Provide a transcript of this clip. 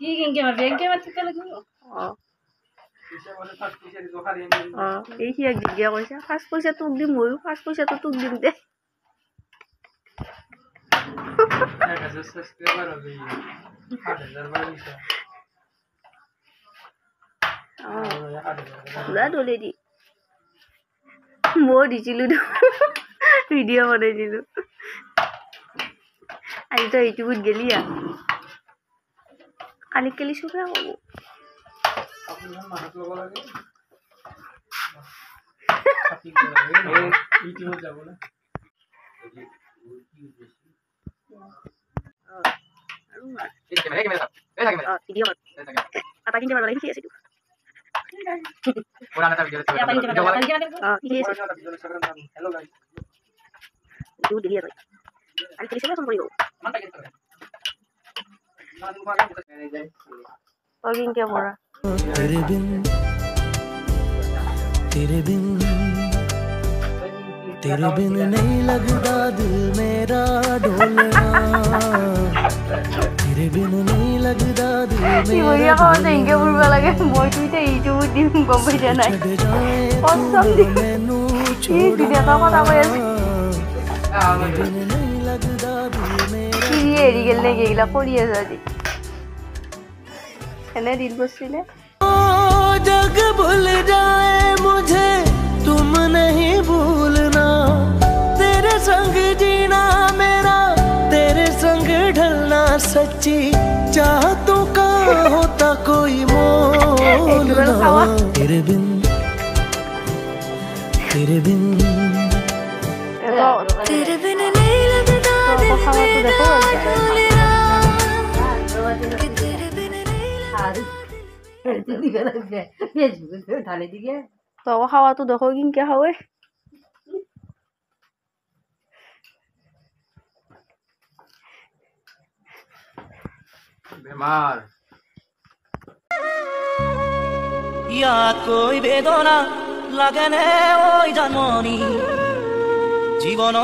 কি কিনকে মারবে এনকে মারতে গেলে কি এই কি জিজ্ঞা কৈছে ফার্স্ট পয়সা তোক দিম ময়ো ফার্স্ট পয়সা তো তোক দিম দে দলে দি মই দিছিলো ভিডিঅ' বনাইছিলো আজি তই ইউটিউবত গেলি কালি কেলি চুপে হ'ব क्या बोला तेरे बिन नहीं लगता दिल मेरा ढोलना तेरे बिन नहीं लगता दिल मेरा इनके बुलवा लगे মই তুইতে ইউটিউব দিম গম পাই জানা অসম দি এই ভিডিও কা কথা কই नहीं लगता दिल मेरा কি এরি গেল নে গেলা করিয়া যাদি এনে দিন বসছিলে जग भूल जाए मुझे तुम नहीं भूलना तेरे संग जीना मेरा तेरे संग ढलना सच्ची चाहतों का होता कोई मोल ना तेरे बिन तेरे बिन नहीं लगता दिल मेरा ढोलना तेरे बिन ঢালে দিকে তো খাওয়া তো দেখো কিনকে খাওয়ে বেমার या कोई बेदना लगने ओई जानमनी जीवन